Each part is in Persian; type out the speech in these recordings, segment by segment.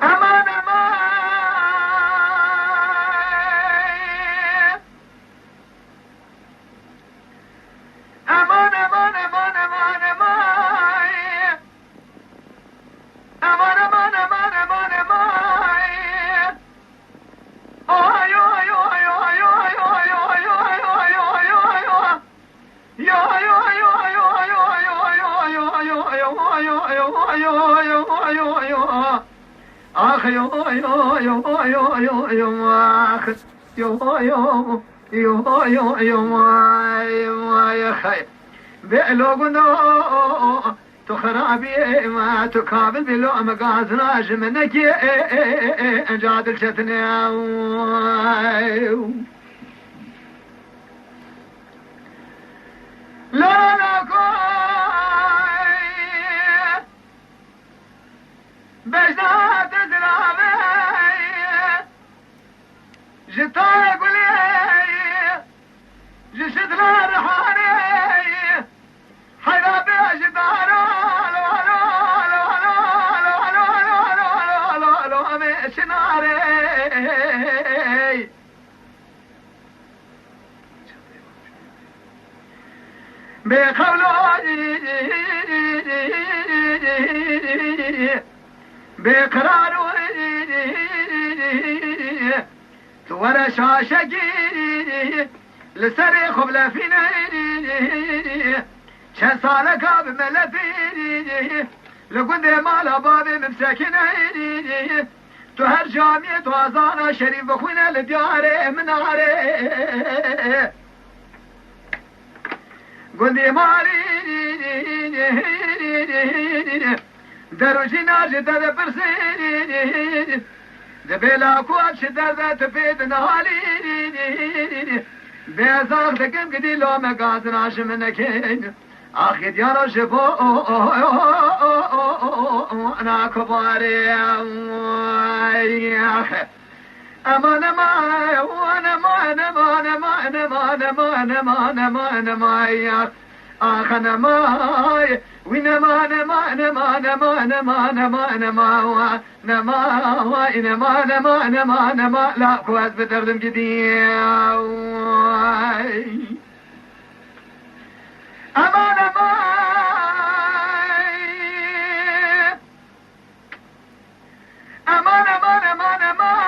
امان امان امان امان امان امان امان امان امان امان امان آیو آیو آیو آیو آیو آیو آیو آیو آیو آیو آیو یا آیو آیو آیو آیو آیو آیو آیو آیو آیو آیو آیو آیو آیو آخ يو يو يو يو يو يو آخ يو يو يو يو يو يا خير بلوغنو تخرابي ما تقابل بلو مقازنا جمنك جادل شتني لا لا كوي بجنات درامي جتاي قولي جشدنا رحاني حيرا بجدارو شناري بخولو بقرار وانا شاشقي لسري خبلا فينا شن سالك بملفي لقند مال بابي ممسكنا تهر جامية وازانا شريف بخونا لدياري مناري قندي مالي دروجي ناجي در برسي دبلا كوات شدر ذات بيد نهالي بيزاق دقم قدي لو مقاز ناش منكين آخي ديانا شبو انا كباري امان امان وانا مان امان امان امان امان امان امان امان آخ انا ماي وين ما نما نما نما نما نما نما نما نما نما نما نما لا كواز بتردم جدي امان امان امان امان امان امان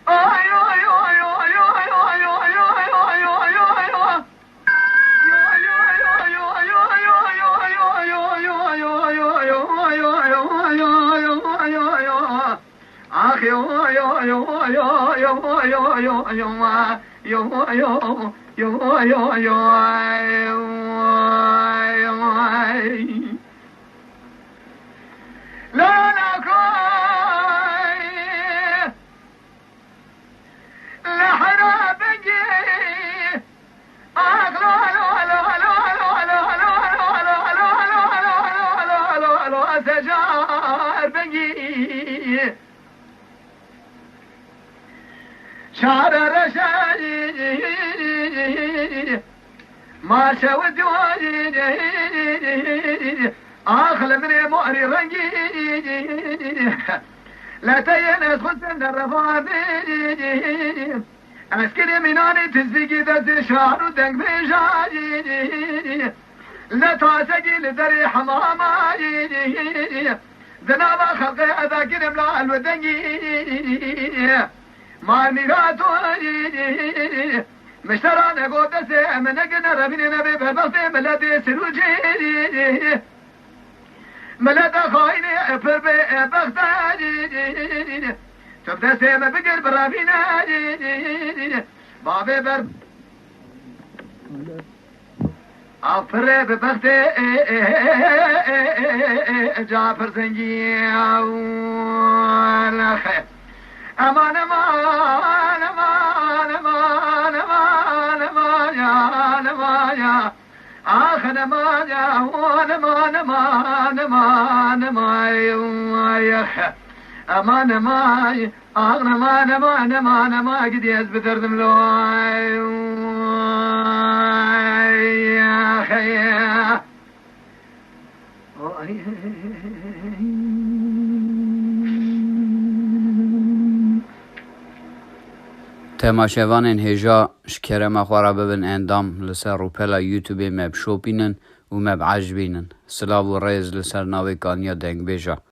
ايو ايو ايو ايو ايو ايو ايو ايو ايو آخ يو يو يو يو يو يو يو يو يو يو يو يو لا لا كوي لا حرا بجي آخ لا لا لا لا لا لا لا سجار بجي شعر رشاي ما شود آخل من مؤري رنجي لا تينس خسن الرفاضي أسكري مناني تزيقي ذات شعر ودنق بيجاي لا تعسقي لذري حماماي ذنابا خلقي أذاكر ملا الودنجي ما نيراتو مشتران قدسه من اجنا ربنا نبي ببخت ملادي سروجي ملاد خاينه افر ببخت تبدا سيما بقر برابينا بابي بر افر ببخت جعفر زنجي ولا خير امان امان امان امان امان امان يا امان يا آخ امان يا امان امان امان امان يا امان امان آخ امان امان امان امان قد يثبت له يا خيا تماشاوان هجا شکرم خوارا ببن اندام لسر روپلا یوتیوب مب شوپینن و مب عجبینن. سلاو و ریز لسر ناوی کانیا دنگ بیجا.